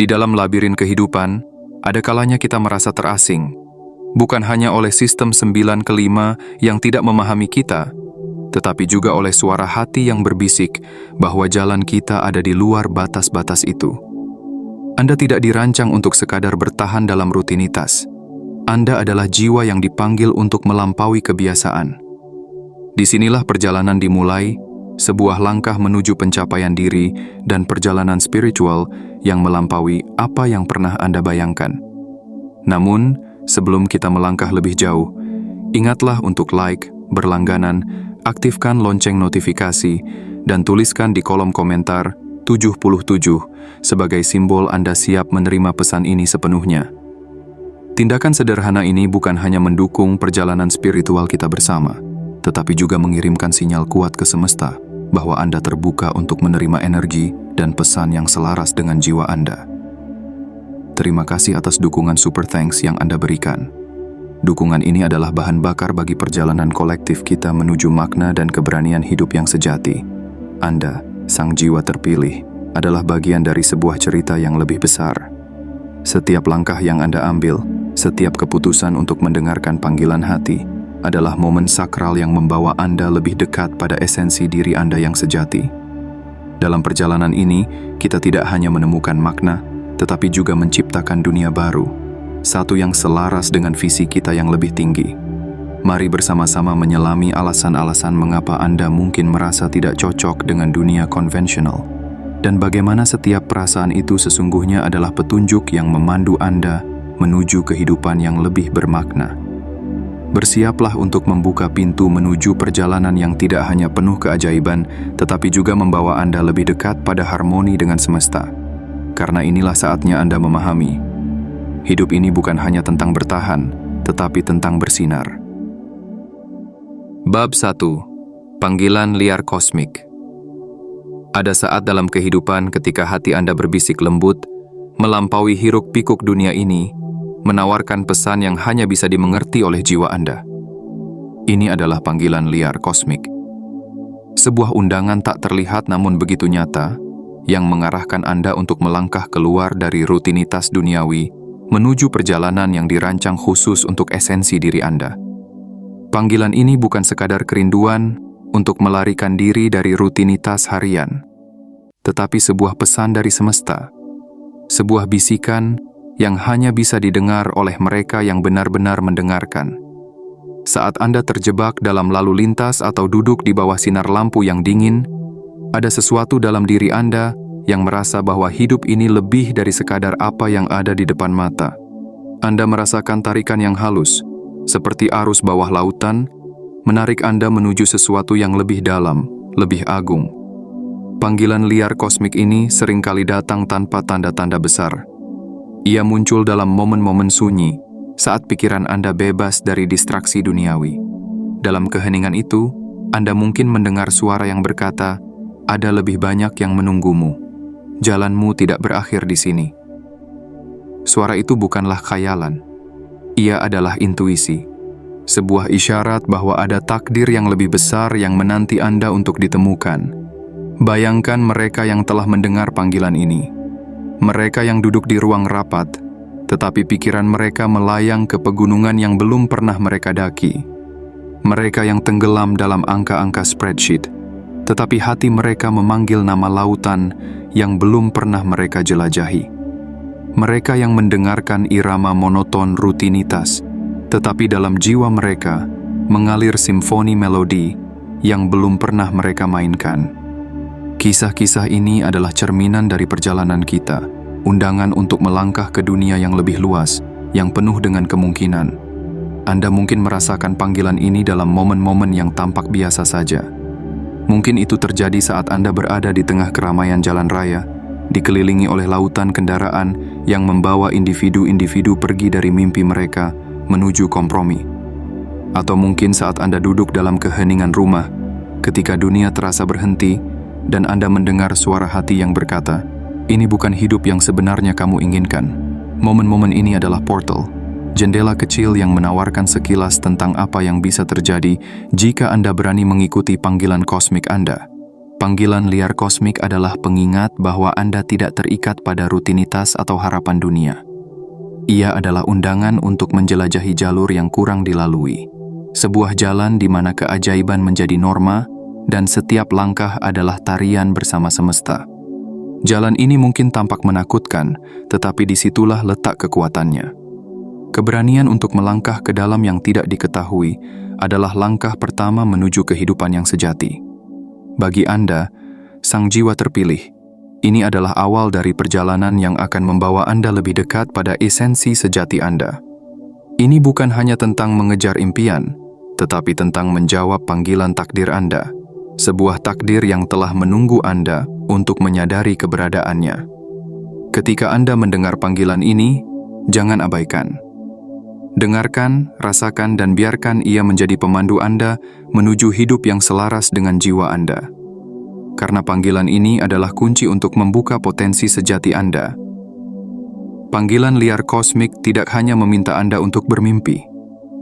Di dalam labirin kehidupan, ada kalanya kita merasa terasing, bukan hanya oleh sistem 9 ke 5 yang tidak memahami kita, tetapi juga oleh suara hati yang berbisik bahwa jalan kita ada di luar batas-batas itu. Anda tidak dirancang untuk sekadar bertahan dalam rutinitas. Anda adalah jiwa yang dipanggil untuk melampaui kebiasaan. Disinilah perjalanan dimulai, sebuah langkah menuju pencapaian diri dan perjalanan spiritual yang melampaui apa yang pernah Anda bayangkan. Namun, sebelum kita melangkah lebih jauh, ingatlah untuk like, berlangganan, aktifkan lonceng notifikasi, dan tuliskan di kolom komentar 77 sebagai simbol Anda siap menerima pesan ini sepenuhnya. Tindakan sederhana ini bukan hanya mendukung perjalanan spiritual kita bersama, tetapi juga mengirimkan sinyal kuat ke semesta bahwa Anda terbuka untuk menerima energi dan pesan yang selaras dengan jiwa Anda. Terima kasih atas dukungan super thanks yang Anda berikan. Dukungan ini adalah bahan bakar bagi perjalanan kolektif kita menuju makna dan keberanian hidup yang sejati. Anda, sang jiwa terpilih, adalah bagian dari sebuah cerita yang lebih besar. Setiap langkah yang Anda ambil, setiap keputusan untuk mendengarkan panggilan hati, adalah momen sakral yang membawa Anda lebih dekat pada esensi diri Anda yang sejati. Dalam perjalanan ini, kita tidak hanya menemukan makna, tetapi juga menciptakan dunia baru, satu yang selaras dengan visi kita yang lebih tinggi. Mari bersama-sama menyelami alasan-alasan mengapa Anda mungkin merasa tidak cocok dengan dunia konvensional, dan bagaimana setiap perasaan itu sesungguhnya adalah petunjuk yang memandu Anda menuju kehidupan yang lebih bermakna. Bersiaplah untuk membuka pintu menuju perjalanan yang tidak hanya penuh keajaiban, tetapi juga membawa Anda lebih dekat pada harmoni dengan semesta. Karena inilah saatnya Anda memahami, hidup ini bukan hanya tentang bertahan, tetapi tentang bersinar. Bab 1. Panggilan liar kosmik. Ada saat dalam kehidupan ketika hati Anda berbisik lembut, melampaui hiruk-pikuk dunia ini, menawarkan pesan yang hanya bisa dimengerti oleh jiwa Anda. Ini adalah panggilan liar kosmik. Sebuah undangan tak terlihat namun begitu nyata, yang mengarahkan Anda untuk melangkah keluar dari rutinitas duniawi, menuju perjalanan yang dirancang khusus untuk esensi diri Anda. Panggilan ini bukan sekadar kerinduan untuk melarikan diri dari rutinitas harian, tetapi sebuah pesan dari semesta, sebuah bisikan yang hanya bisa didengar oleh mereka yang benar-benar mendengarkan. Saat Anda terjebak dalam lalu lintas atau duduk di bawah sinar lampu yang dingin, ada sesuatu dalam diri Anda yang merasa bahwa hidup ini lebih dari sekadar apa yang ada di depan mata. Anda merasakan tarikan yang halus, seperti arus bawah lautan, menarik Anda menuju sesuatu yang lebih dalam, lebih agung. Panggilan liar kosmik ini seringkali datang tanpa tanda-tanda besar. Ia muncul dalam momen-momen sunyi, saat pikiran Anda bebas dari distraksi duniawi. Dalam keheningan itu, Anda mungkin mendengar suara yang berkata, "Ada lebih banyak yang menunggumu. Jalanmu tidak berakhir di sini." Suara itu bukanlah khayalan. Ia adalah intuisi. Sebuah isyarat bahwa ada takdir yang lebih besar yang menanti Anda untuk ditemukan. Bayangkan mereka yang telah mendengar panggilan ini. Mereka yang duduk di ruang rapat, tetapi pikiran mereka melayang ke pegunungan yang belum pernah mereka daki. Mereka yang tenggelam dalam angka-angka spreadsheet, tetapi hati mereka memanggil nama lautan yang belum pernah mereka jelajahi. Mereka yang mendengarkan irama monoton rutinitas, tetapi dalam jiwa mereka mengalir simfoni melodi yang belum pernah mereka mainkan. Kisah-kisah ini adalah cerminan dari perjalanan kita, undangan untuk melangkah ke dunia yang lebih luas, yang penuh dengan kemungkinan. Anda mungkin merasakan panggilan ini dalam momen-momen yang tampak biasa saja. Mungkin itu terjadi saat Anda berada di tengah keramaian jalan raya, dikelilingi oleh lautan kendaraan yang membawa individu-individu pergi dari mimpi mereka menuju kompromi. Atau mungkin saat Anda duduk dalam keheningan rumah, ketika dunia terasa berhenti, dan Anda mendengar suara hati yang berkata, "Ini bukan hidup yang sebenarnya kamu inginkan." Momen-momen ini adalah portal, jendela kecil yang menawarkan sekilas tentang apa yang bisa terjadi jika Anda berani mengikuti panggilan kosmik Anda. Panggilan liar kosmik adalah pengingat bahwa Anda tidak terikat pada rutinitas atau harapan dunia. Ia adalah undangan untuk menjelajahi jalur yang kurang dilalui. Sebuah jalan di mana keajaiban menjadi norma dan setiap langkah adalah tarian bersama semesta. Jalan ini mungkin tampak menakutkan, tetapi disitulah letak kekuatannya. Keberanian untuk melangkah ke dalam yang tidak diketahui adalah langkah pertama menuju kehidupan yang sejati. Bagi Anda, sang jiwa terpilih, ini adalah awal dari perjalanan yang akan membawa Anda lebih dekat pada esensi sejati Anda. Ini bukan hanya tentang mengejar impian, tetapi tentang menjawab panggilan takdir Anda, sebuah takdir yang telah menunggu Anda untuk menyadari keberadaannya. Ketika Anda mendengar panggilan ini, jangan abaikan. Dengarkan, rasakan, dan biarkan ia menjadi pemandu Anda menuju hidup yang selaras dengan jiwa Anda. Karena panggilan ini adalah kunci untuk membuka potensi sejati Anda. Panggilan liar kosmik tidak hanya meminta Anda untuk bermimpi,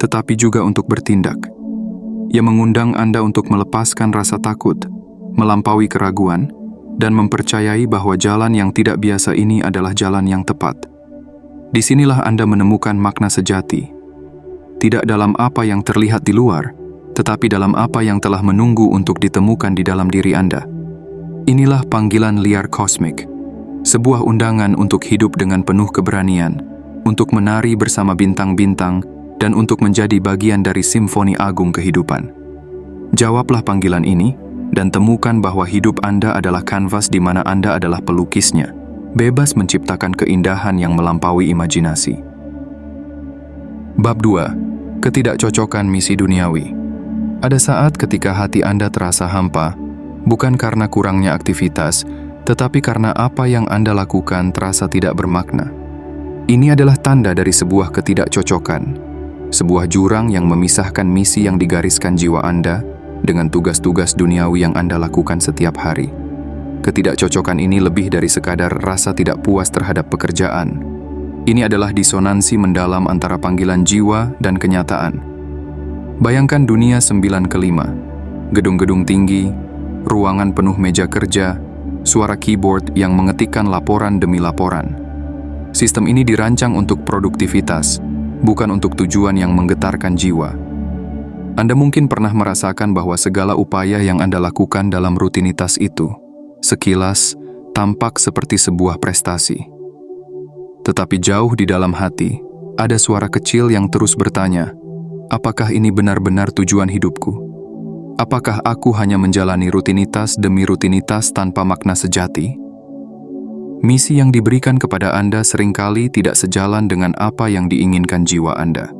tetapi juga untuk bertindak. Ia mengundang Anda untuk melepaskan rasa takut, melampaui keraguan, dan mempercayai bahwa jalan yang tidak biasa ini adalah jalan yang tepat. Disinilah Anda menemukan makna sejati. Tidak dalam apa yang terlihat di luar, tetapi dalam apa yang telah menunggu untuk ditemukan di dalam diri Anda. Inilah panggilan liar kosmik, sebuah undangan untuk hidup dengan penuh keberanian, untuk menari bersama bintang-bintang, dan untuk menjadi bagian dari simfoni agung kehidupan. Jawablah panggilan ini, dan temukan bahwa hidup Anda adalah kanvas di mana Anda adalah pelukisnya, bebas menciptakan keindahan yang melampaui imajinasi. Bab 2. Ketidakcocokan misi duniawi. Ada saat ketika hati Anda terasa hampa, bukan karena kurangnya aktivitas, tetapi karena apa yang Anda lakukan terasa tidak bermakna. Ini adalah tanda dari sebuah ketidakcocokan, sebuah jurang yang memisahkan misi yang digariskan jiwa Anda dengan tugas-tugas duniawi yang Anda lakukan setiap hari. Ketidakcocokan ini lebih dari sekadar rasa tidak puas terhadap pekerjaan. Ini adalah disonansi mendalam antara panggilan jiwa dan kenyataan. Bayangkan dunia 9x5, gedung-gedung tinggi, ruangan penuh meja kerja, suara keyboard yang mengetikkan laporan demi laporan. Sistem ini dirancang untuk produktivitas, bukan untuk tujuan yang menggetarkan jiwa. Anda mungkin pernah merasakan bahwa segala upaya yang Anda lakukan dalam rutinitas itu sekilas tampak seperti sebuah prestasi. Tetapi jauh di dalam hati, ada suara kecil yang terus bertanya, apakah ini benar-benar tujuan hidupku? Apakah aku hanya menjalani rutinitas demi rutinitas tanpa makna sejati? Misi yang diberikan kepada Anda seringkali tidak sejalan dengan apa yang diinginkan jiwa Anda.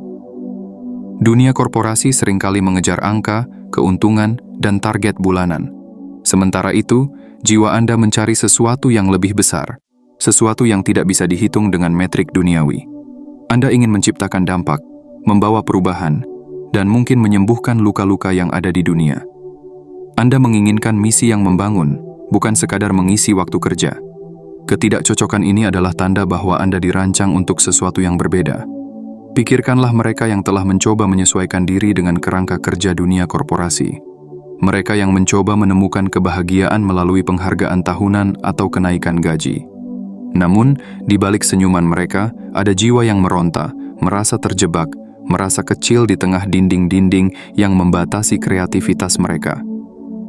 Dunia korporasi seringkali mengejar angka, keuntungan, dan target bulanan. Sementara itu, jiwa Anda mencari sesuatu yang lebih besar, sesuatu yang tidak bisa dihitung dengan metrik duniawi. Anda ingin menciptakan dampak, membawa perubahan, dan mungkin menyembuhkan luka-luka yang ada di dunia. Anda menginginkan misi yang membangun, bukan sekadar mengisi waktu kerja. Ketidakcocokan ini adalah tanda bahwa Anda dirancang untuk sesuatu yang berbeda. Pikirkanlah mereka yang telah mencoba menyesuaikan diri dengan kerangka kerja dunia korporasi. Mereka yang mencoba menemukan kebahagiaan melalui penghargaan tahunan atau kenaikan gaji. Namun, di balik senyuman mereka, ada jiwa yang meronta, merasa terjebak, merasa kecil di tengah dinding-dinding yang membatasi kreativitas mereka.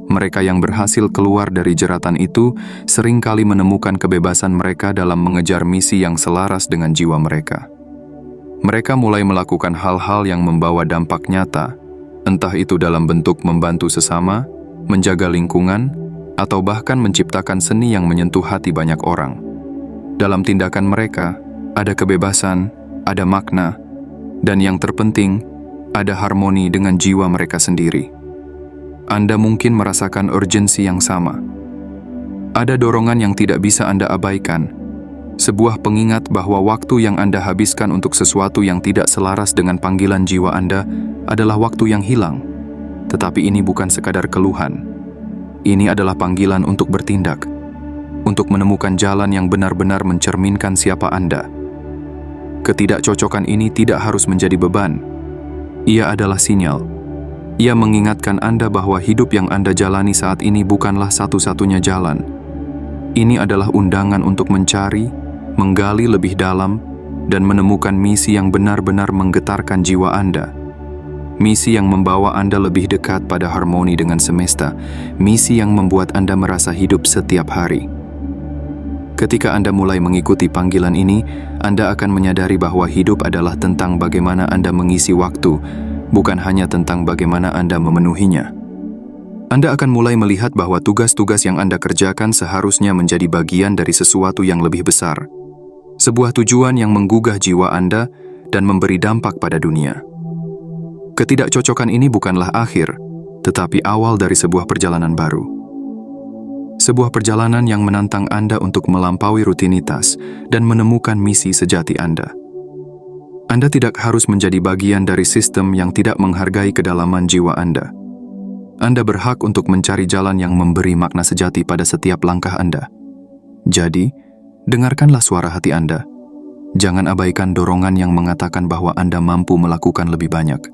Mereka yang berhasil keluar dari jeratan itu seringkali menemukan kebebasan mereka dalam mengejar misi yang selaras dengan jiwa mereka. Mereka mulai melakukan hal-hal yang membawa dampak nyata, entah itu dalam bentuk membantu sesama, menjaga lingkungan, atau bahkan menciptakan seni yang menyentuh hati banyak orang. Dalam tindakan mereka, ada kebebasan, ada makna, dan yang terpenting, ada harmoni dengan jiwa mereka sendiri. Anda mungkin merasakan urgensi yang sama. Ada dorongan yang tidak bisa Anda abaikan, sebuah pengingat bahwa waktu yang Anda habiskan untuk sesuatu yang tidak selaras dengan panggilan jiwa Anda adalah waktu yang hilang. Tetapi ini bukan sekadar keluhan. Ini adalah panggilan untuk bertindak, untuk menemukan jalan yang benar-benar mencerminkan siapa Anda. Ketidakcocokan ini tidak harus menjadi beban. Ia adalah sinyal. Ia mengingatkan Anda bahwa hidup yang Anda jalani saat ini bukanlah satu-satunya jalan. Ini adalah undangan untuk mencari, menggali lebih dalam, dan menemukan misi yang benar-benar menggetarkan jiwa Anda. Misi yang membawa Anda lebih dekat pada harmoni dengan semesta. Misi yang membuat Anda merasa hidup setiap hari. Ketika Anda mulai mengikuti panggilan ini, Anda akan menyadari bahwa hidup adalah tentang bagaimana Anda mengisi waktu, bukan hanya tentang bagaimana Anda memenuhinya. Anda akan mulai melihat bahwa tugas-tugas yang Anda kerjakan seharusnya menjadi bagian dari sesuatu yang lebih besar. Sebuah tujuan yang menggugah jiwa Anda dan memberi dampak pada dunia. Ketidakcocokan ini bukanlah akhir, tetapi awal dari sebuah perjalanan baru. Sebuah perjalanan yang menantang Anda untuk melampaui rutinitas dan menemukan misi sejati Anda. Anda tidak harus menjadi bagian dari sistem yang tidak menghargai kedalaman jiwa Anda. Anda berhak untuk mencari jalan yang memberi makna sejati pada setiap langkah Anda. Jadi, dengarkanlah suara hati Anda. Jangan abaikan dorongan yang mengatakan bahwa Anda mampu melakukan lebih banyak.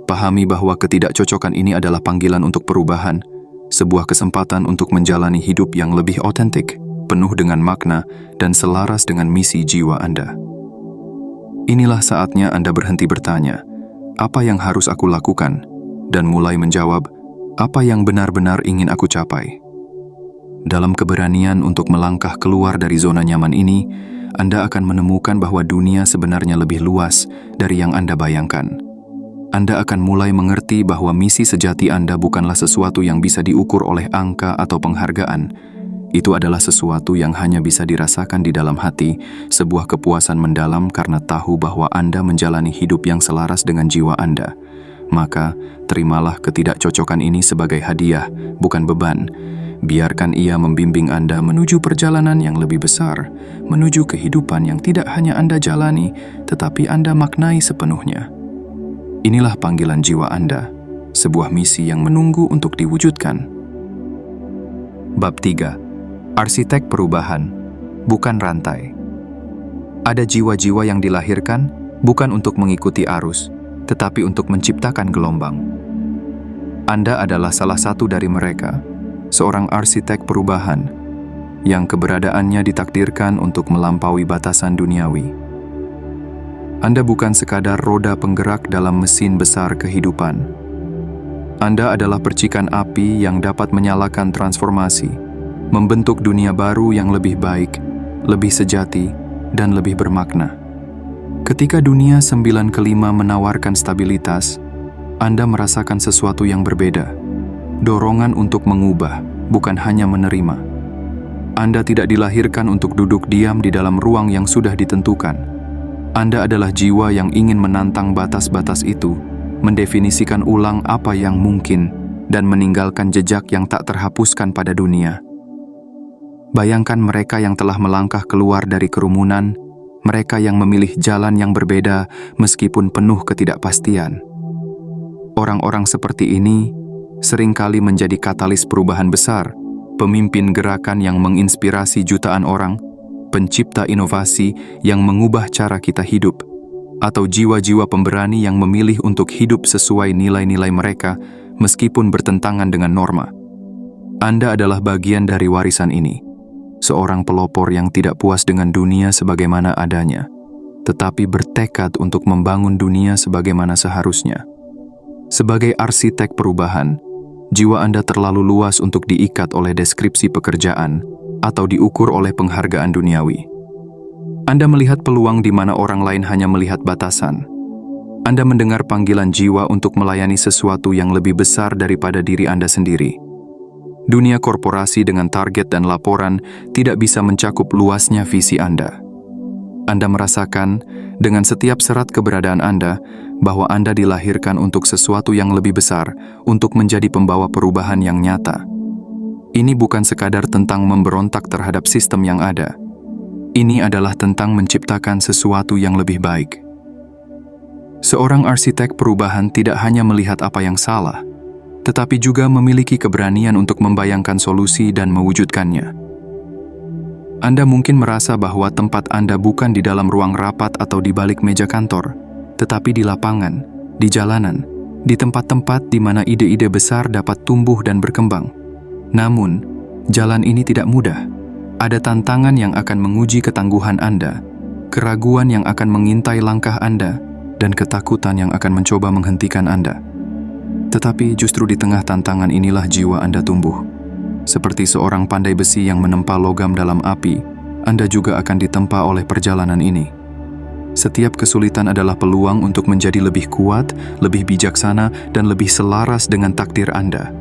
Pahami bahwa ketidakcocokan ini adalah panggilan untuk perubahan, sebuah kesempatan untuk menjalani hidup yang lebih otentik, penuh dengan makna, dan selaras dengan misi jiwa Anda. Inilah saatnya Anda berhenti bertanya, apa yang harus aku lakukan? Dan mulai menjawab, apa yang benar-benar ingin aku capai? Dalam keberanian untuk melangkah keluar dari zona nyaman ini, Anda akan menemukan bahwa dunia sebenarnya lebih luas dari yang Anda bayangkan. Anda akan mulai mengerti bahwa misi sejati Anda bukanlah sesuatu yang bisa diukur oleh angka atau penghargaan. Itu adalah sesuatu yang hanya bisa dirasakan di dalam hati, sebuah kepuasan mendalam karena tahu bahwa Anda menjalani hidup yang selaras dengan jiwa Anda. Maka, terimalah ketidakcocokan ini sebagai hadiah, bukan beban. Biarkan ia membimbing Anda menuju perjalanan yang lebih besar, menuju kehidupan yang tidak hanya Anda jalani, tetapi Anda maknai sepenuhnya. Inilah panggilan jiwa Anda, sebuah misi yang menunggu untuk diwujudkan. Bab 3. Arsitek perubahan, bukan rantai. Ada jiwa-jiwa yang dilahirkan bukan untuk mengikuti arus, tetapi untuk menciptakan gelombang. Anda adalah salah satu dari mereka, seorang arsitek perubahan, yang keberadaannya ditakdirkan untuk melampaui batasan duniawi. Anda bukan sekadar roda penggerak dalam mesin besar kehidupan. Anda adalah percikan api yang dapat menyalakan transformasi, membentuk dunia baru yang lebih baik, lebih sejati, dan lebih bermakna. Ketika dunia 9/5 menawarkan stabilitas, Anda merasakan sesuatu yang berbeda. Dorongan untuk mengubah, bukan hanya menerima. Anda tidak dilahirkan untuk duduk diam di dalam ruang yang sudah ditentukan. Anda adalah jiwa yang ingin menantang batas-batas itu, mendefinisikan ulang apa yang mungkin, dan meninggalkan jejak yang tak terhapuskan pada dunia. Bayangkan mereka yang telah melangkah keluar dari kerumunan, mereka yang memilih jalan yang berbeda meskipun penuh ketidakpastian. Orang-orang seperti ini seringkali menjadi katalis perubahan besar, pemimpin gerakan yang menginspirasi jutaan orang, pencipta inovasi yang mengubah cara kita hidup, atau jiwa-jiwa pemberani yang memilih untuk hidup sesuai nilai-nilai mereka meskipun bertentangan dengan norma. Anda adalah bagian dari warisan ini, seorang pelopor yang tidak puas dengan dunia sebagaimana adanya, tetapi bertekad untuk membangun dunia sebagaimana seharusnya. Sebagai arsitek perubahan, jiwa Anda terlalu luas untuk diikat oleh deskripsi pekerjaan atau diukur oleh penghargaan duniawi. Anda melihat peluang di mana orang lain hanya melihat batasan. Anda mendengar panggilan jiwa untuk melayani sesuatu yang lebih besar daripada diri Anda sendiri. Dunia korporasi dengan target dan laporan tidak bisa mencakup luasnya visi Anda. Anda merasakan dengan setiap serat keberadaan Anda bahwa Anda dilahirkan untuk sesuatu yang lebih besar, untuk menjadi pembawa perubahan yang nyata. Ini bukan sekadar tentang memberontak terhadap sistem yang ada. Ini adalah tentang menciptakan sesuatu yang lebih baik. Seorang arsitek perubahan tidak hanya melihat apa yang salah, tetapi juga memiliki keberanian untuk membayangkan solusi dan mewujudkannya. Anda mungkin merasa bahwa tempat Anda bukan di dalam ruang rapat atau di balik meja kantor, tetapi di lapangan, di jalanan, di tempat-tempat di mana ide-ide besar dapat tumbuh dan berkembang. Namun, jalan ini tidak mudah. Ada tantangan yang akan menguji ketangguhan Anda, keraguan yang akan mengintai langkah Anda, dan ketakutan yang akan mencoba menghentikan Anda. Tetapi justru di tengah tantangan inilah jiwa Anda tumbuh. Seperti seorang pandai besi yang menempa logam dalam api, Anda juga akan ditempa oleh perjalanan ini. Setiap kesulitan adalah peluang untuk menjadi lebih kuat, lebih bijaksana, dan lebih selaras dengan takdir Anda.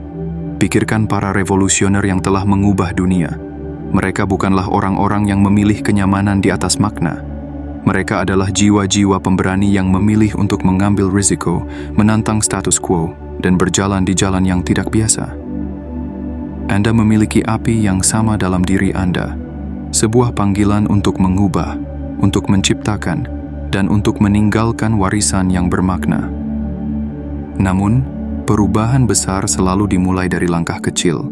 Pikirkan para revolusioner yang telah mengubah dunia. Mereka bukanlah orang-orang yang memilih kenyamanan di atas makna. Mereka adalah jiwa-jiwa pemberani yang memilih untuk mengambil risiko, menantang status quo, dan berjalan di jalan yang tidak biasa. Anda memiliki api yang sama dalam diri Anda, sebuah panggilan untuk mengubah, untuk menciptakan, dan untuk meninggalkan warisan yang bermakna. Namun, perubahan besar selalu dimulai dari langkah kecil.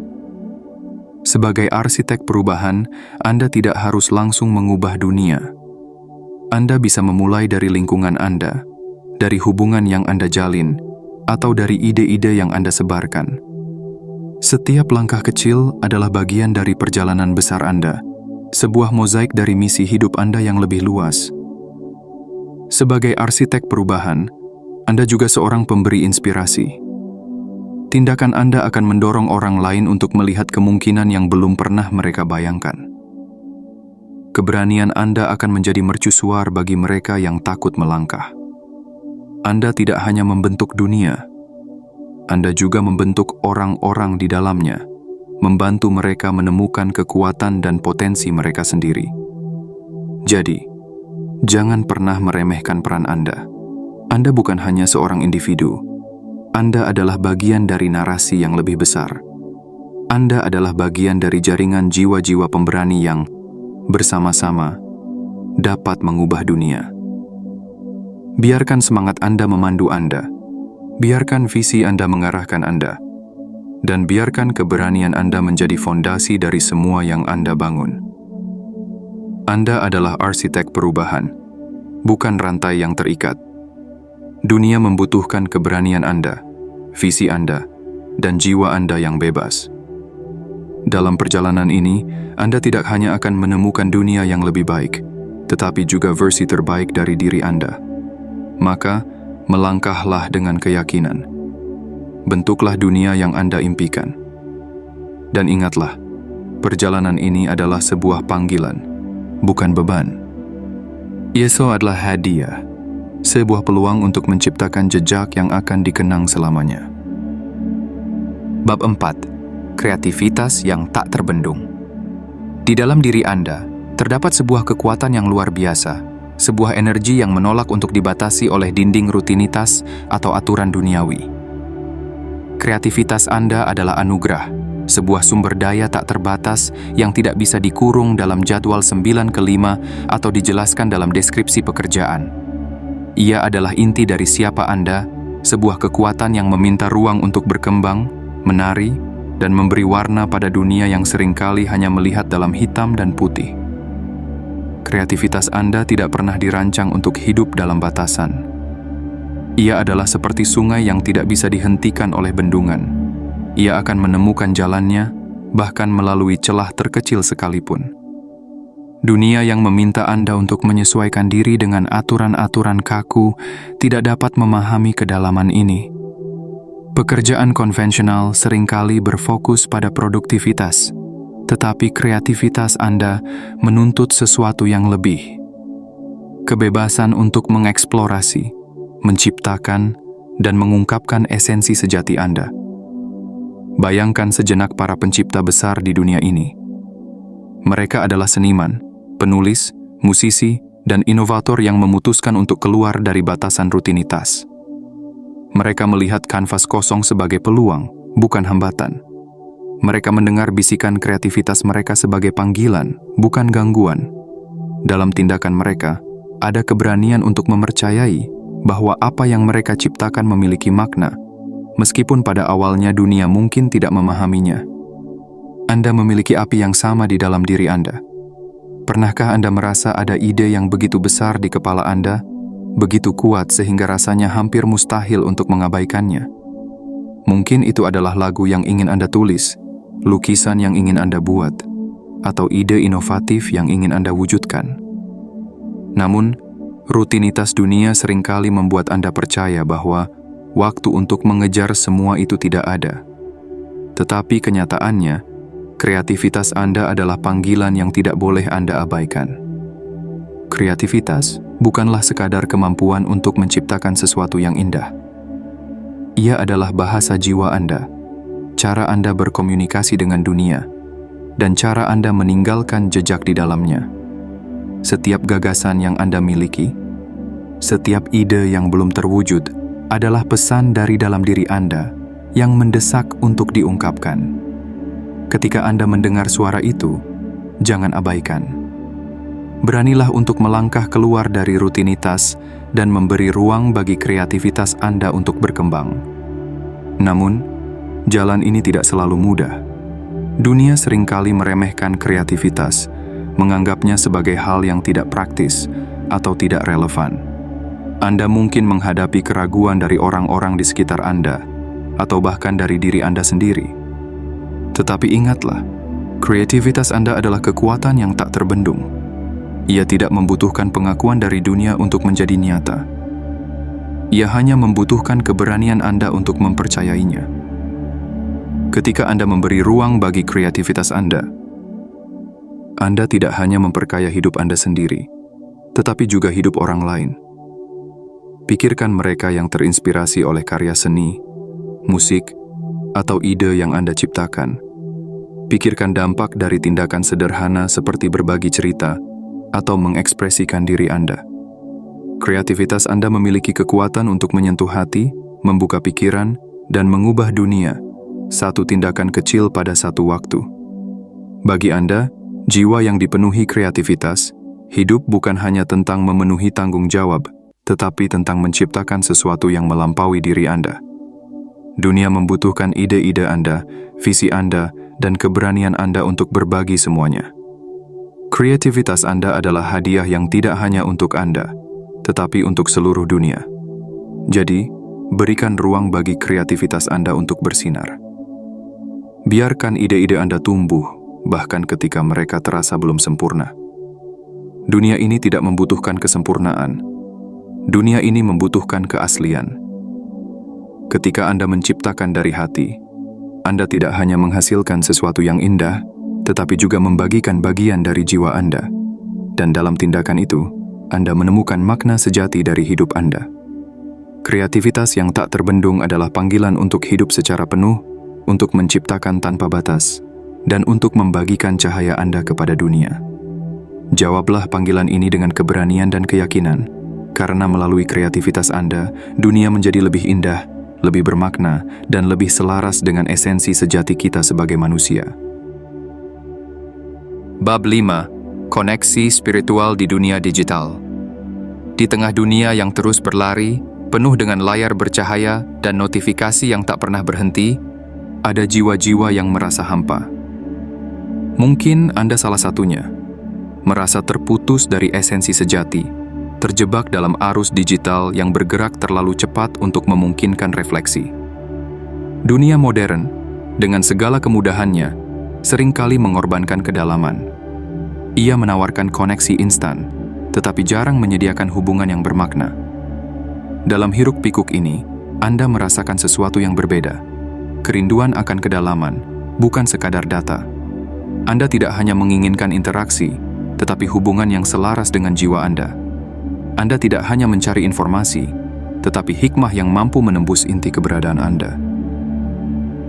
Sebagai arsitek perubahan, Anda tidak harus langsung mengubah dunia. Anda bisa memulai dari lingkungan Anda, dari hubungan yang Anda jalin, atau dari ide-ide yang Anda sebarkan. Setiap langkah kecil adalah bagian dari perjalanan besar Anda, sebuah mozaik dari misi hidup Anda yang lebih luas. Sebagai arsitek perubahan, Anda juga seorang pemberi inspirasi. Tindakan Anda akan mendorong orang lain untuk melihat kemungkinan yang belum pernah mereka bayangkan. Keberanian Anda akan menjadi mercusuar bagi mereka yang takut melangkah. Anda tidak hanya membentuk dunia, Anda juga membentuk orang-orang di dalamnya, membantu mereka menemukan kekuatan dan potensi mereka sendiri. Jadi, jangan pernah meremehkan peran Anda. Anda bukan hanya seorang individu. Anda adalah bagian dari narasi yang lebih besar. Anda adalah bagian dari jaringan jiwa-jiwa pemberani yang bersama-sama dapat mengubah dunia. Biarkan semangat Anda memandu Anda. Biarkan visi Anda mengarahkan Anda. Dan biarkan keberanian Anda menjadi fondasi dari semua yang Anda bangun. Anda adalah arsitek perubahan, bukan rantai yang terikat. Dunia membutuhkan keberanian Anda, visi Anda, dan jiwa Anda yang bebas. Dalam perjalanan ini, Anda tidak hanya akan menemukan dunia yang lebih baik, tetapi juga versi terbaik dari diri Anda. Maka, melangkahlah dengan keyakinan. Bentuklah dunia yang Anda impikan. Dan ingatlah, perjalanan ini adalah sebuah panggilan, bukan beban. Yeso adalah hadiah, sebuah peluang untuk menciptakan jejak yang akan dikenang selamanya. Bab 4. Kreativitas yang tak terbendung. Di dalam diri Anda, terdapat sebuah kekuatan yang luar biasa, sebuah energi yang menolak untuk dibatasi oleh dinding rutinitas atau aturan duniawi. Kreativitas Anda adalah anugerah, sebuah sumber daya tak terbatas yang tidak bisa dikurung dalam jadwal 9/5 atau dijelaskan dalam deskripsi pekerjaan. Ia adalah inti dari siapa Anda, sebuah kekuatan yang meminta ruang untuk berkembang, menari, dan memberi warna pada dunia yang seringkali hanya melihat dalam hitam dan putih. Kreativitas Anda tidak pernah dirancang untuk hidup dalam batasan. Ia adalah seperti sungai yang tidak bisa dihentikan oleh bendungan. Ia akan menemukan jalannya, bahkan melalui celah terkecil sekalipun. Dunia yang meminta Anda untuk menyesuaikan diri dengan aturan-aturan kaku tidak dapat memahami kedalaman ini. Pekerjaan konvensional seringkali berfokus pada produktivitas, tetapi kreativitas Anda menuntut sesuatu yang lebih. Kebebasan untuk mengeksplorasi, menciptakan, dan mengungkapkan esensi sejati Anda. Bayangkan sejenak para pencipta besar di dunia ini. Mereka adalah seniman, penulis, musisi, dan inovator yang memutuskan untuk keluar dari batasan rutinitas. Mereka melihat kanvas kosong sebagai peluang, bukan hambatan. Mereka mendengar bisikan kreativitas mereka sebagai panggilan, bukan gangguan. Dalam tindakan mereka, ada keberanian untuk mempercayai bahwa apa yang mereka ciptakan memiliki makna, meskipun pada awalnya dunia mungkin tidak memahaminya. Anda memiliki api yang sama di dalam diri Anda. Pernahkah Anda merasa ada ide yang begitu besar di kepala Anda, begitu kuat sehingga rasanya hampir mustahil untuk mengabaikannya. Mungkin itu adalah lagu yang ingin Anda tulis, lukisan yang ingin Anda buat, atau ide inovatif yang ingin Anda wujudkan. Namun, rutinitas dunia seringkali membuat Anda percaya bahwa waktu untuk mengejar semua itu tidak ada. Tetapi kenyataannya, kreativitas Anda adalah panggilan yang tidak boleh Anda abaikan. Kreativitas bukanlah sekadar kemampuan untuk menciptakan sesuatu yang indah. Ia adalah bahasa jiwa Anda, cara Anda berkomunikasi dengan dunia, dan cara Anda meninggalkan jejak di dalamnya. Setiap gagasan yang Anda miliki, setiap ide yang belum terwujud adalah pesan dari dalam diri Anda yang mendesak untuk diungkapkan. Ketika Anda mendengar suara itu, jangan abaikan. Beranilah untuk melangkah keluar dari rutinitas dan memberi ruang bagi kreativitas Anda untuk berkembang. Namun, jalan ini tidak selalu mudah. Dunia seringkali meremehkan kreativitas, menganggapnya sebagai hal yang tidak praktis atau tidak relevan. Anda mungkin menghadapi keraguan dari orang-orang di sekitar Anda, atau bahkan dari diri Anda sendiri. Tetapi ingatlah, kreativitas Anda adalah kekuatan yang tak terbendung. Ia tidak membutuhkan pengakuan dari dunia untuk menjadi nyata. Ia hanya membutuhkan keberanian Anda untuk mempercayainya. Ketika Anda memberi ruang bagi kreativitas Anda tidak hanya memperkaya hidup Anda sendiri, tetapi juga hidup orang lain. Pikirkan mereka yang terinspirasi oleh karya seni, musik, atau ide yang Anda ciptakan. Pikirkan dampak dari tindakan sederhana seperti berbagi cerita atau mengekspresikan diri Anda. Kreativitas Anda memiliki kekuatan untuk menyentuh hati, membuka pikiran, dan mengubah dunia, satu tindakan kecil pada satu waktu. Bagi Anda, jiwa yang dipenuhi kreativitas, hidup bukan hanya tentang memenuhi tanggung jawab, tetapi tentang menciptakan sesuatu yang melampaui diri Anda. Dunia membutuhkan ide-ide Anda, visi Anda, dan keberanian Anda untuk berbagi semuanya. Kreativitas Anda adalah hadiah yang tidak hanya untuk Anda, tetapi untuk seluruh dunia. Jadi, berikan ruang bagi kreativitas Anda untuk bersinar. Biarkan ide-ide Anda tumbuh, bahkan ketika mereka terasa belum sempurna. Dunia ini tidak membutuhkan kesempurnaan. Dunia ini membutuhkan keaslian. Ketika Anda menciptakan dari hati, Anda tidak hanya menghasilkan sesuatu yang indah, tetapi juga membagikan bagian dari jiwa Anda. Dan dalam tindakan itu, Anda menemukan makna sejati dari hidup Anda. Kreativitas yang tak terbendung adalah panggilan untuk hidup secara penuh, untuk menciptakan tanpa batas, dan untuk membagikan cahaya Anda kepada dunia. Jawablah panggilan ini dengan keberanian dan keyakinan, karena melalui kreativitas Anda, dunia menjadi lebih indah, lebih bermakna, dan lebih selaras dengan esensi sejati kita sebagai manusia. Bab 5. Koneksi spiritual di dunia digital. Di tengah dunia yang terus berlari, penuh dengan layar bercahaya dan notifikasi yang tak pernah berhenti, ada jiwa-jiwa yang merasa hampa. Mungkin Anda salah satunya, merasa terputus dari esensi sejati, terjebak dalam arus digital yang bergerak terlalu cepat untuk memungkinkan refleksi. Dunia modern, dengan segala kemudahannya, seringkali mengorbankan kedalaman. Ia menawarkan koneksi instan, tetapi jarang menyediakan hubungan yang bermakna. Dalam hiruk-pikuk ini, Anda merasakan sesuatu yang berbeda. Kerinduan akan kedalaman, bukan sekadar data. Anda tidak hanya menginginkan interaksi, tetapi hubungan yang selaras dengan jiwa Anda. Anda tidak hanya mencari informasi, tetapi hikmah yang mampu menembus inti keberadaan Anda.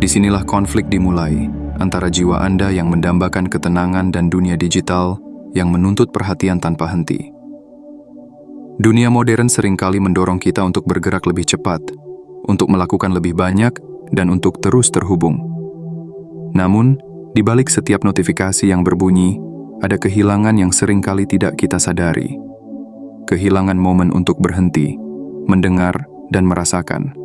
Disinilah konflik dimulai antara jiwa Anda yang mendambakan ketenangan dan dunia digital yang menuntut perhatian tanpa henti. Dunia modern seringkali mendorong kita untuk bergerak lebih cepat, untuk melakukan lebih banyak, dan untuk terus terhubung. Namun, di balik setiap notifikasi yang berbunyi, ada kehilangan yang seringkali tidak kita sadari. Kehilangan momen untuk berhenti, mendengar, dan merasakan.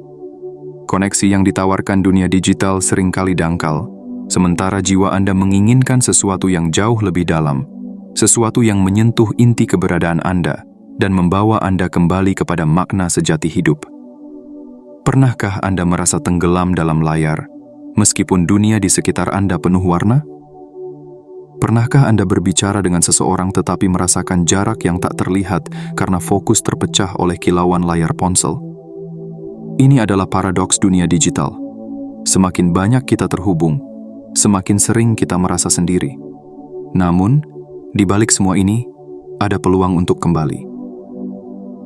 Koneksi yang ditawarkan dunia digital seringkali dangkal, sementara jiwa Anda menginginkan sesuatu yang jauh lebih dalam, sesuatu yang menyentuh inti keberadaan Anda, dan membawa Anda kembali kepada makna sejati hidup. Pernahkah Anda merasa tenggelam dalam layar, meskipun dunia di sekitar Anda penuh warna? Pernahkah Anda berbicara dengan seseorang tetapi merasakan jarak yang tak terlihat karena fokus terpecah oleh kilauan layar ponsel? Ini adalah paradoks dunia digital. Semakin banyak kita terhubung, semakin sering kita merasa sendiri. Namun, di balik semua ini, ada peluang untuk kembali.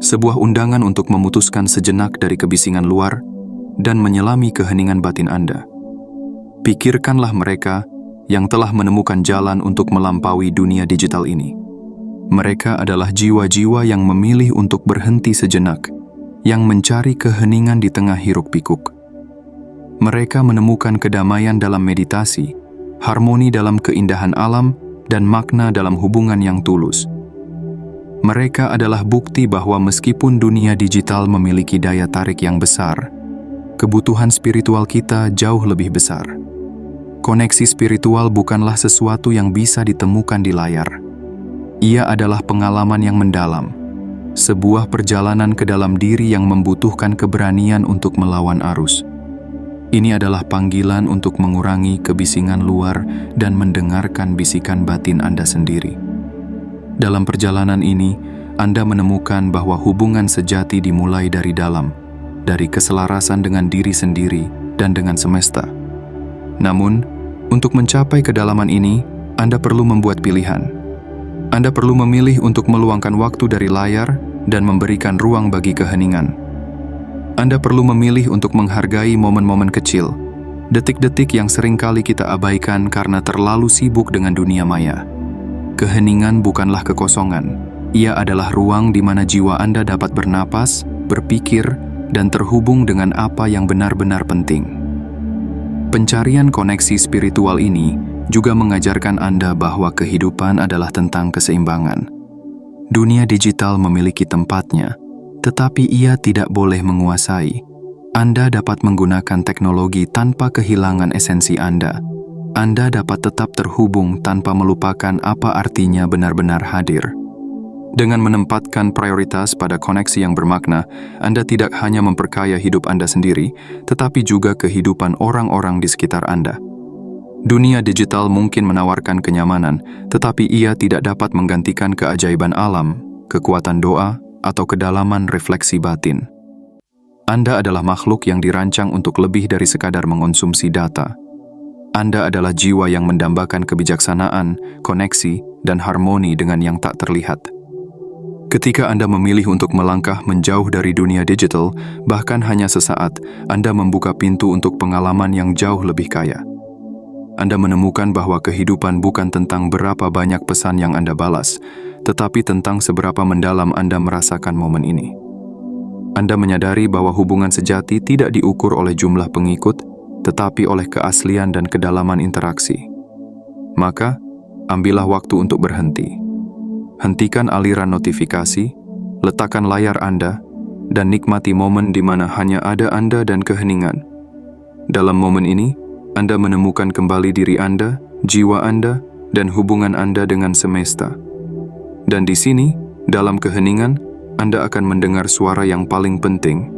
Sebuah undangan untuk memutuskan sejenak dari kebisingan luar dan menyelami keheningan batin Anda. Pikirkanlah mereka yang telah menemukan jalan untuk melampaui dunia digital ini. Mereka adalah jiwa-jiwa yang memilih untuk berhenti sejenak, yang mencari keheningan di tengah hiruk-pikuk. Mereka menemukan kedamaian dalam meditasi, harmoni dalam keindahan alam, dan makna dalam hubungan yang tulus. Mereka adalah bukti bahwa meskipun dunia digital memiliki daya tarik yang besar, kebutuhan spiritual kita jauh lebih besar. Koneksi spiritual bukanlah sesuatu yang bisa ditemukan di layar. Ia adalah pengalaman yang mendalam, sebuah perjalanan ke dalam diri yang membutuhkan keberanian untuk melawan arus. Ini adalah panggilan untuk mengurangi kebisingan luar dan mendengarkan bisikan batin Anda sendiri. Dalam perjalanan ini, Anda menemukan bahwa hubungan sejati dimulai dari dalam, dari keselarasan dengan diri sendiri dan dengan semesta. Namun, untuk mencapai kedalaman ini, Anda perlu membuat pilihan. Anda perlu memilih untuk meluangkan waktu dari layar dan memberikan ruang bagi keheningan. Anda perlu memilih untuk menghargai momen-momen kecil, detik-detik yang seringkali kita abaikan karena terlalu sibuk dengan dunia maya. Keheningan bukanlah kekosongan. Ia adalah ruang di mana jiwa Anda dapat bernapas, berpikir, dan terhubung dengan apa yang benar-benar penting. Pencarian koneksi spiritual ini juga mengajarkan Anda bahwa kehidupan adalah tentang keseimbangan. Dunia digital memiliki tempatnya, tetapi ia tidak boleh menguasai. Anda dapat menggunakan teknologi tanpa kehilangan esensi Anda. Anda dapat tetap terhubung tanpa melupakan apa artinya benar-benar hadir. Dengan menempatkan prioritas pada koneksi yang bermakna, Anda tidak hanya memperkaya hidup Anda sendiri, tetapi juga kehidupan orang-orang di sekitar Anda. Dunia digital mungkin menawarkan kenyamanan, tetapi ia tidak dapat menggantikan keajaiban alam, kekuatan doa, atau kedalaman refleksi batin. Anda adalah makhluk yang dirancang untuk lebih dari sekadar mengonsumsi data. Anda adalah jiwa yang mendambakan kebijaksanaan, koneksi, dan harmoni dengan yang tak terlihat. Ketika Anda memilih untuk melangkah menjauh dari dunia digital, bahkan hanya sesaat, Anda membuka pintu untuk pengalaman yang jauh lebih kaya. Anda menemukan bahwa kehidupan bukan tentang berapa banyak pesan yang Anda balas, tetapi tentang seberapa mendalam Anda merasakan momen ini. Anda menyadari bahwa hubungan sejati tidak diukur oleh jumlah pengikut, tetapi oleh keaslian dan kedalaman interaksi. Maka, ambillah waktu untuk berhenti. Hentikan aliran notifikasi, letakkan layar Anda, dan nikmati momen di mana hanya ada Anda dan keheningan. Dalam momen ini, Anda menemukan kembali diri Anda, jiwa Anda, dan hubungan Anda dengan semesta. Dan di sini, dalam keheningan, Anda akan mendengar suara yang paling penting,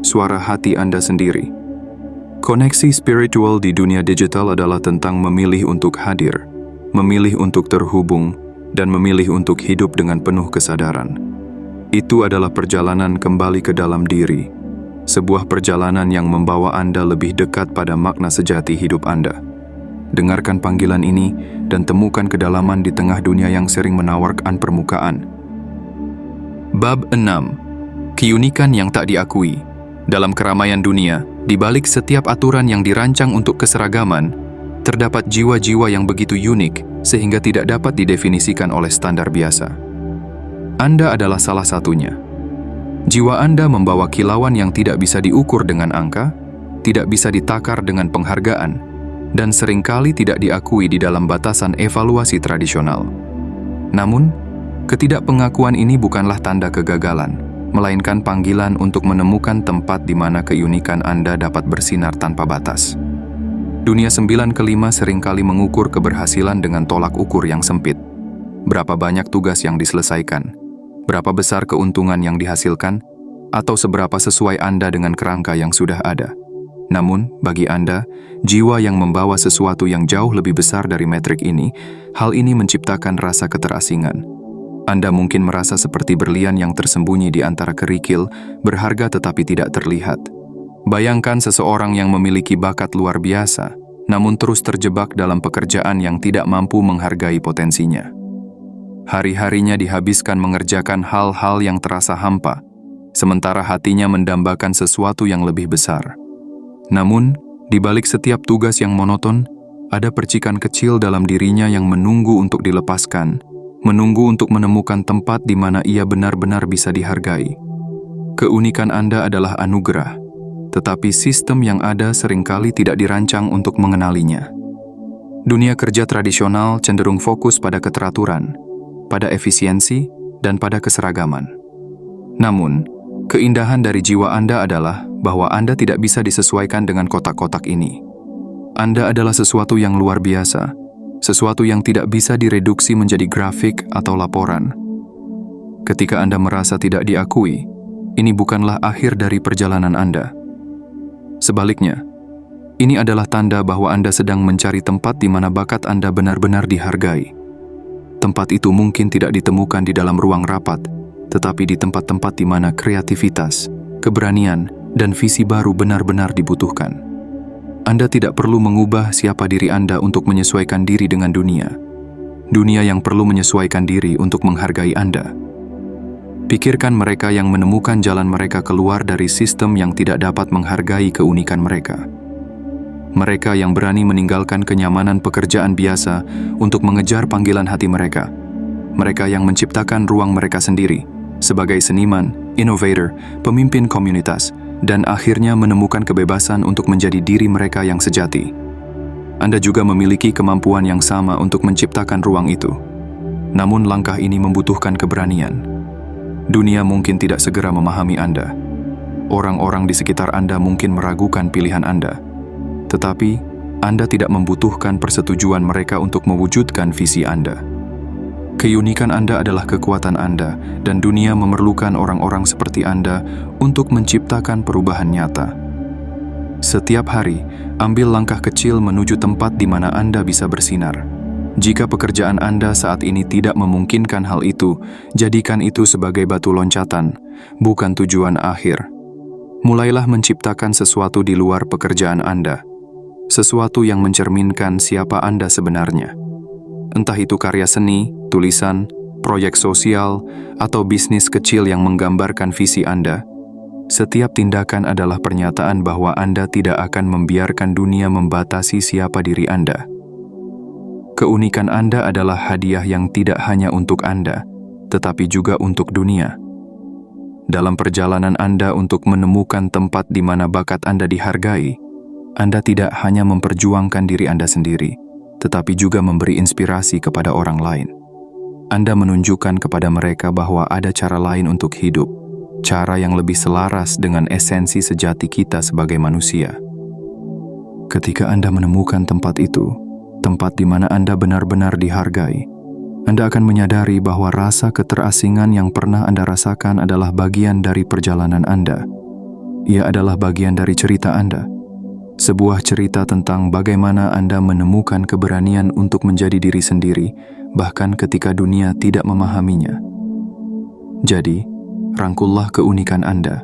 suara hati Anda sendiri. Koneksi spiritual di dunia digital adalah tentang memilih untuk hadir, memilih untuk terhubung, dan memilih untuk hidup dengan penuh kesadaran. Itu adalah perjalanan kembali ke dalam diri, sebuah perjalanan yang membawa Anda lebih dekat pada makna sejati hidup Anda. Dengarkan panggilan ini dan temukan kedalaman di tengah dunia yang sering menawarkan permukaan. Bab 6. Keunikan yang tak diakui. Dalam keramaian dunia, di balik setiap aturan yang dirancang untuk keseragaman, terdapat jiwa-jiwa yang begitu unik sehingga tidak dapat didefinisikan oleh standar biasa. Anda adalah salah satunya. Jiwa Anda membawa kilauan yang tidak bisa diukur dengan angka, tidak bisa ditakar dengan penghargaan, dan seringkali tidak diakui di dalam batasan evaluasi tradisional. Namun, ketidakpengakuan ini bukanlah tanda kegagalan, melainkan panggilan untuk menemukan tempat di mana keunikan Anda dapat bersinar tanpa batas. Dunia 9 kelima seringkali mengukur keberhasilan dengan tolak ukur yang sempit. Berapa banyak tugas yang diselesaikan? berapa besar keuntungan yang dihasilkan, atau seberapa sesuai Anda dengan kerangka yang sudah ada. Namun, bagi Anda, jiwa yang membawa sesuatu yang jauh lebih besar dari metrik ini, hal ini menciptakan rasa keterasingan. Anda mungkin merasa seperti berlian yang tersembunyi di antara kerikil, berharga tetapi tidak terlihat. Bayangkan seseorang yang memiliki bakat luar biasa, namun terus terjebak dalam pekerjaan yang tidak mampu menghargai potensinya. Hari-harinya dihabiskan mengerjakan hal-hal yang terasa hampa, sementara hatinya mendambakan sesuatu yang lebih besar. Namun, di balik setiap tugas yang monoton, ada percikan kecil dalam dirinya yang menunggu untuk dilepaskan, menunggu untuk menemukan tempat di mana ia benar-benar bisa dihargai. Keunikan Anda adalah anugerah, tetapi sistem yang ada seringkali tidak dirancang untuk mengenalinya. Dunia kerja tradisional cenderung fokus pada keteraturan, pada efisiensi, dan pada keseragaman. Namun, keindahan dari jiwa Anda adalah bahwa Anda tidak bisa disesuaikan dengan kotak-kotak ini. Anda adalah sesuatu yang luar biasa, sesuatu yang tidak bisa direduksi menjadi grafik atau laporan. Ketika Anda merasa tidak diakui, ini bukanlah akhir dari perjalanan Anda. Sebaliknya, ini adalah tanda bahwa Anda sedang mencari tempat di mana bakat Anda benar-benar dihargai. Tempat itu mungkin tidak ditemukan di dalam ruang rapat, tetapi di tempat-tempat di mana kreativitas, keberanian, dan visi baru benar-benar dibutuhkan. Anda tidak perlu mengubah siapa diri Anda untuk menyesuaikan diri dengan dunia. Dunia yang perlu menyesuaikan diri untuk menghargai Anda. Pikirkan mereka yang menemukan jalan mereka keluar dari sistem yang tidak dapat menghargai keunikan mereka. Mereka yang berani meninggalkan kenyamanan pekerjaan biasa untuk mengejar panggilan hati mereka. Mereka yang menciptakan ruang mereka sendiri sebagai seniman, innovator, pemimpin komunitas, dan akhirnya menemukan kebebasan untuk menjadi diri mereka yang sejati. Anda juga memiliki kemampuan yang sama untuk menciptakan ruang itu. Namun langkah ini membutuhkan keberanian. Dunia mungkin tidak segera memahami Anda. Orang-orang di sekitar Anda mungkin meragukan pilihan Anda. Tetapi, Anda tidak membutuhkan persetujuan mereka untuk mewujudkan visi Anda. Keunikan Anda adalah kekuatan Anda, dan dunia memerlukan orang-orang seperti Anda untuk menciptakan perubahan nyata. Setiap hari, ambil langkah kecil menuju tempat di mana Anda bisa bersinar. Jika pekerjaan Anda saat ini tidak memungkinkan hal itu, jadikan itu sebagai batu loncatan, bukan tujuan akhir. Mulailah menciptakan sesuatu di luar pekerjaan Anda, sesuatu yang mencerminkan siapa Anda sebenarnya. Entah itu karya seni, tulisan, proyek sosial, atau bisnis kecil yang menggambarkan visi Anda, setiap tindakan adalah pernyataan bahwa Anda tidak akan membiarkan dunia membatasi siapa diri Anda. Keunikan Anda adalah hadiah yang tidak hanya untuk Anda, tetapi juga untuk dunia. Dalam perjalanan Anda untuk menemukan tempat di mana bakat Anda dihargai, Anda tidak hanya memperjuangkan diri Anda sendiri, tetapi juga memberi inspirasi kepada orang lain. Anda menunjukkan kepada mereka bahwa ada cara lain untuk hidup, cara yang lebih selaras dengan esensi sejati kita sebagai manusia. Ketika Anda menemukan tempat itu, tempat di mana Anda benar-benar dihargai, Anda akan menyadari bahwa rasa keterasingan yang pernah Anda rasakan adalah bagian dari perjalanan Anda. Ia adalah bagian dari cerita Anda. Sebuah cerita tentang bagaimana Anda menemukan keberanian untuk menjadi diri sendiri, bahkan ketika dunia tidak memahaminya. Jadi, rangkullah keunikan Anda.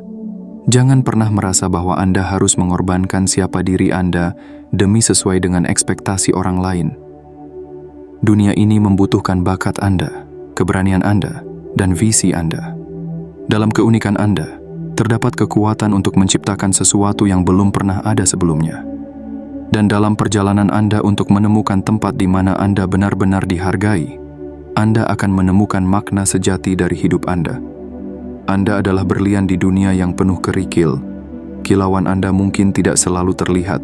Jangan pernah merasa bahwa Anda harus mengorbankan siapa diri Anda demi sesuai dengan ekspektasi orang lain. Dunia ini membutuhkan bakat Anda, keberanian Anda, dan visi Anda. Dalam keunikan Anda, terdapat kekuatan untuk menciptakan sesuatu yang belum pernah ada sebelumnya. Dan dalam perjalanan Anda untuk menemukan tempat di mana Anda benar-benar dihargai, Anda akan menemukan makna sejati dari hidup Anda. Anda adalah berlian di dunia yang penuh kerikil. Kilauan Anda mungkin tidak selalu terlihat,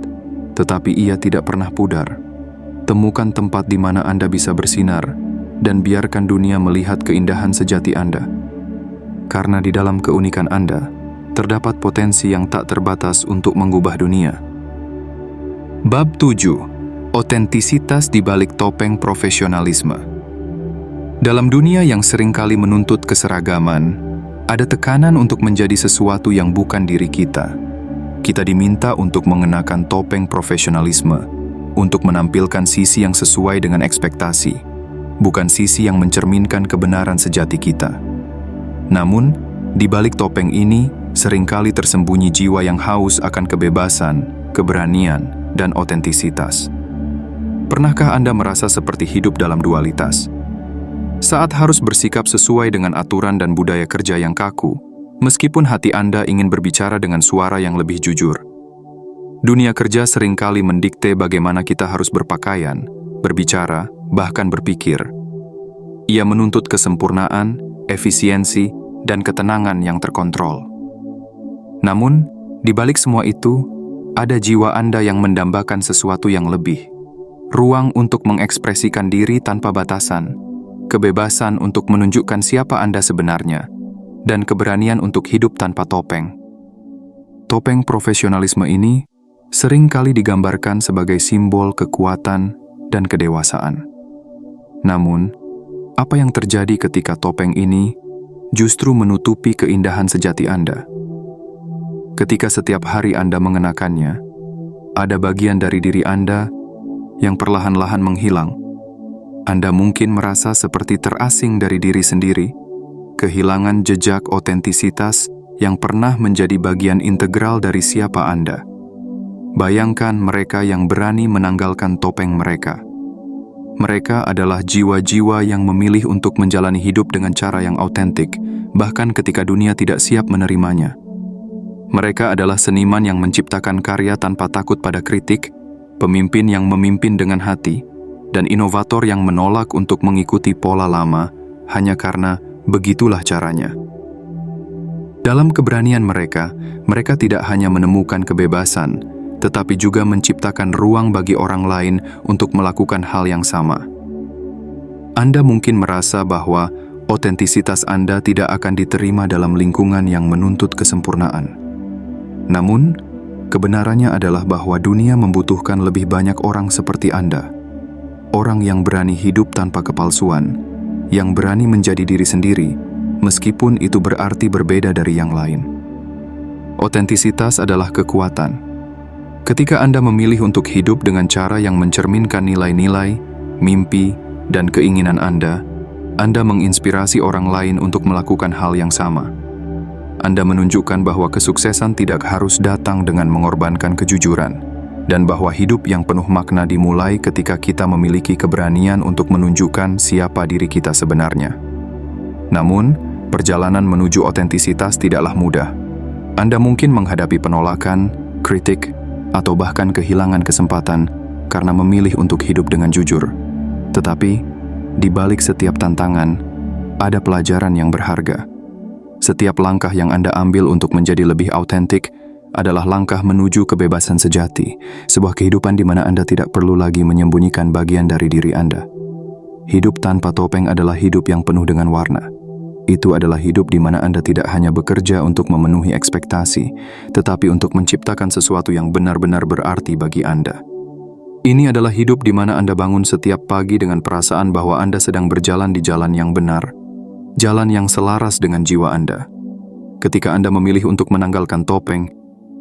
tetapi ia tidak pernah pudar. Temukan tempat di mana Anda bisa bersinar, dan biarkan dunia melihat keindahan sejati Anda. Karena di dalam keunikan Anda, terdapat potensi yang tak terbatas untuk mengubah dunia. Bab 7. Otentisitas di balik topeng profesionalisme. Dalam dunia yang seringkali menuntut keseragaman, ada tekanan untuk menjadi sesuatu yang bukan diri kita. Kita diminta untuk mengenakan topeng profesionalisme, untuk menampilkan sisi yang sesuai dengan ekspektasi, bukan sisi yang mencerminkan kebenaran sejati kita. Namun, di balik topeng ini, seringkali tersembunyi jiwa yang haus akan kebebasan, keberanian, dan otentisitas. Pernahkah Anda merasa seperti hidup dalam dualitas? Saat harus bersikap sesuai dengan aturan dan budaya kerja yang kaku, meskipun hati Anda ingin berbicara dengan suara yang lebih jujur. Dunia kerja seringkali mendikte bagaimana kita harus berpakaian, berbicara, bahkan berpikir. Ia menuntut kesempurnaan, efisiensi, dan ketenangan yang terkontrol. Namun, di balik semua itu, ada jiwa Anda yang mendambakan sesuatu yang lebih. Ruang untuk mengekspresikan diri tanpa batasan, kebebasan untuk menunjukkan siapa Anda sebenarnya, dan keberanian untuk hidup tanpa topeng. Topeng profesionalisme ini sering kali digambarkan sebagai simbol kekuatan dan kedewasaan. Namun, apa yang terjadi ketika topeng ini justru menutupi keindahan sejati Anda? Ketika setiap hari Anda mengenakannya, ada bagian dari diri Anda yang perlahan-lahan menghilang. Anda mungkin merasa seperti terasing dari diri sendiri, kehilangan jejak otentisitas yang pernah menjadi bagian integral dari siapa Anda. Bayangkan mereka yang berani menanggalkan topeng mereka. Mereka adalah jiwa-jiwa yang memilih untuk menjalani hidup dengan cara yang autentik, bahkan ketika dunia tidak siap menerimanya. Mereka adalah seniman yang menciptakan karya tanpa takut pada kritik, pemimpin yang memimpin dengan hati, dan inovator yang menolak untuk mengikuti pola lama hanya karena begitulah caranya. Dalam keberanian mereka, mereka tidak hanya menemukan kebebasan, tetapi juga menciptakan ruang bagi orang lain untuk melakukan hal yang sama. Anda mungkin merasa bahwa otentisitas Anda tidak akan diterima dalam lingkungan yang menuntut kesempurnaan. Namun, kebenarannya adalah bahwa dunia membutuhkan lebih banyak orang seperti Anda. Orang yang berani hidup tanpa kepalsuan, yang berani menjadi diri sendiri, meskipun itu berarti berbeda dari yang lain. Otentisitas adalah kekuatan. Ketika Anda memilih untuk hidup dengan cara yang mencerminkan nilai-nilai, mimpi, dan keinginan Anda menginspirasi orang lain untuk melakukan hal yang sama. Anda menunjukkan bahwa kesuksesan tidak harus datang dengan mengorbankan kejujuran, dan bahwa hidup yang penuh makna dimulai ketika kita memiliki keberanian untuk menunjukkan siapa diri kita sebenarnya. Namun, perjalanan menuju otentisitas tidaklah mudah. Anda mungkin menghadapi penolakan, kritik, atau bahkan kehilangan kesempatan karena memilih untuk hidup dengan jujur. Tetapi, di balik setiap tantangan, ada pelajaran yang berharga. Setiap langkah yang Anda ambil untuk menjadi lebih autentik adalah langkah menuju kebebasan sejati, sebuah kehidupan di mana Anda tidak perlu lagi menyembunyikan bagian dari diri Anda. Hidup tanpa topeng adalah hidup yang penuh dengan warna. Itu adalah hidup di mana Anda tidak hanya bekerja untuk memenuhi ekspektasi, tetapi untuk menciptakan sesuatu yang benar-benar berarti bagi Anda. Ini adalah hidup di mana Anda bangun setiap pagi dengan perasaan bahwa Anda sedang berjalan di jalan yang benar, jalan yang selaras dengan jiwa Anda. Ketika Anda memilih untuk menanggalkan topeng,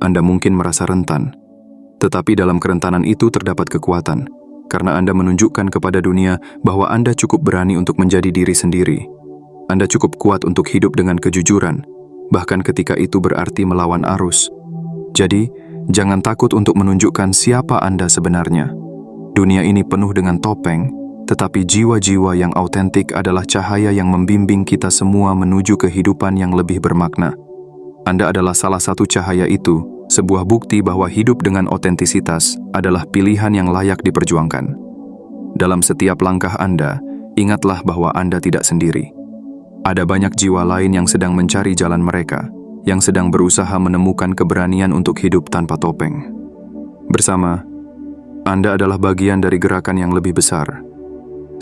Anda mungkin merasa rentan. Tetapi dalam kerentanan itu terdapat kekuatan, karena Anda menunjukkan kepada dunia bahwa Anda cukup berani untuk menjadi diri sendiri. Anda cukup kuat untuk hidup dengan kejujuran, bahkan ketika itu berarti melawan arus. Jadi, jangan takut untuk menunjukkan siapa Anda sebenarnya. Dunia ini penuh dengan topeng, tetapi jiwa-jiwa yang autentik adalah cahaya yang membimbing kita semua menuju kehidupan yang lebih bermakna. Anda adalah salah satu cahaya itu, sebuah bukti bahwa hidup dengan otentisitas adalah pilihan yang layak diperjuangkan. Dalam setiap langkah Anda, ingatlah bahwa Anda tidak sendiri. Ada banyak jiwa lain yang sedang mencari jalan mereka, yang sedang berusaha menemukan keberanian untuk hidup tanpa topeng. Bersama, Anda adalah bagian dari gerakan yang lebih besar.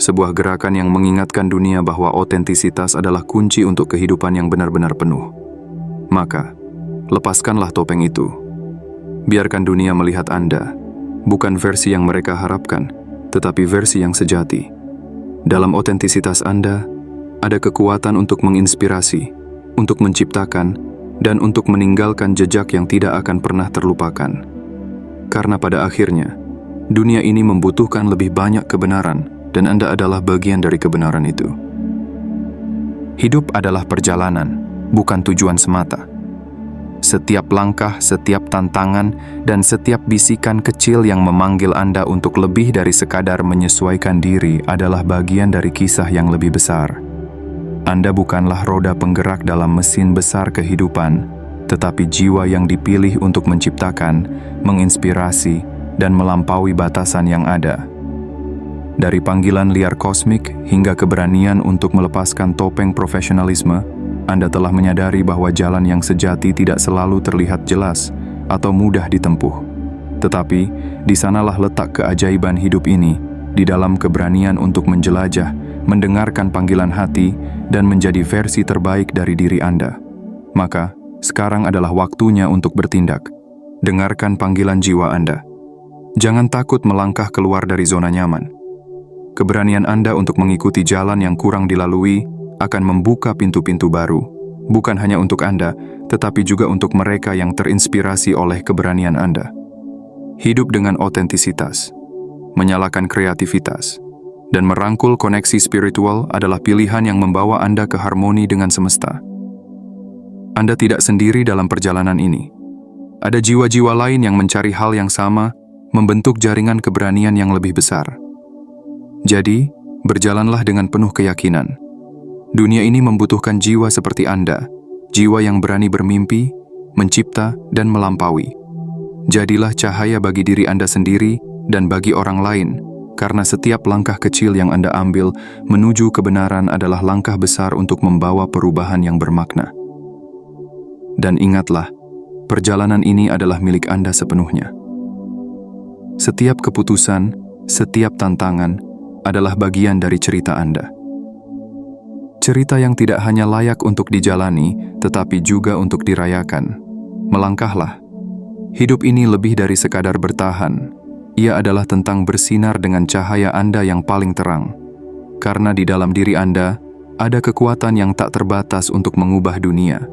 Sebuah gerakan yang mengingatkan dunia bahwa otentisitas adalah kunci untuk kehidupan yang benar-benar penuh. Maka, lepaskanlah topeng itu. Biarkan dunia melihat Anda, bukan versi yang mereka harapkan, tetapi versi yang sejati. Dalam otentisitas Anda, ada kekuatan untuk menginspirasi, untuk menciptakan, dan untuk meninggalkan jejak yang tidak akan pernah terlupakan. Karena pada akhirnya, dunia ini membutuhkan lebih banyak kebenaran, dan Anda adalah bagian dari kebenaran itu. Hidup adalah perjalanan, bukan tujuan semata. Setiap langkah, setiap tantangan, dan setiap bisikan kecil yang memanggil Anda untuk lebih dari sekadar menyesuaikan diri adalah bagian dari kisah yang lebih besar. Anda bukanlah roda penggerak dalam mesin besar kehidupan, tetapi jiwa yang dipilih untuk menciptakan, menginspirasi, dan melampaui batasan yang ada. Dari panggilan liar kosmik hingga keberanian untuk melepaskan topeng profesionalisme, Anda telah menyadari bahwa jalan yang sejati tidak selalu terlihat jelas atau mudah ditempuh. Tetapi, di sanalah letak keajaiban hidup ini, di dalam keberanian untuk menjelajah, mendengarkan panggilan hati, dan menjadi versi terbaik dari diri Anda. Maka, sekarang adalah waktunya untuk bertindak. Dengarkan panggilan jiwa Anda. Jangan takut melangkah keluar dari zona nyaman. Keberanian Anda untuk mengikuti jalan yang kurang dilalui akan membuka pintu-pintu baru, bukan hanya untuk Anda, tetapi juga untuk mereka yang terinspirasi oleh keberanian Anda. Hidup dengan otentisitas, menyalakan kreativitas, dan merangkul koneksi spiritual adalah pilihan yang membawa Anda ke harmoni dengan semesta. Anda tidak sendiri dalam perjalanan ini. Ada jiwa-jiwa lain yang mencari hal yang sama, membentuk jaringan keberanian yang lebih besar. Jadi, berjalanlah dengan penuh keyakinan. Dunia ini membutuhkan jiwa seperti Anda, jiwa yang berani bermimpi, mencipta, dan melampaui. Jadilah cahaya bagi diri Anda sendiri dan bagi orang lain, karena setiap langkah kecil yang Anda ambil menuju kebenaran adalah langkah besar untuk membawa perubahan yang bermakna. Dan ingatlah, perjalanan ini adalah milik Anda sepenuhnya. Setiap keputusan, setiap tantangan adalah bagian dari cerita Anda. Cerita yang tidak hanya layak untuk dijalani, tetapi juga untuk dirayakan. Melangkahlah. Hidup ini lebih dari sekadar bertahan. Ia adalah tentang bersinar dengan cahaya Anda yang paling terang. Karena di dalam diri Anda, ada kekuatan yang tak terbatas untuk mengubah dunia.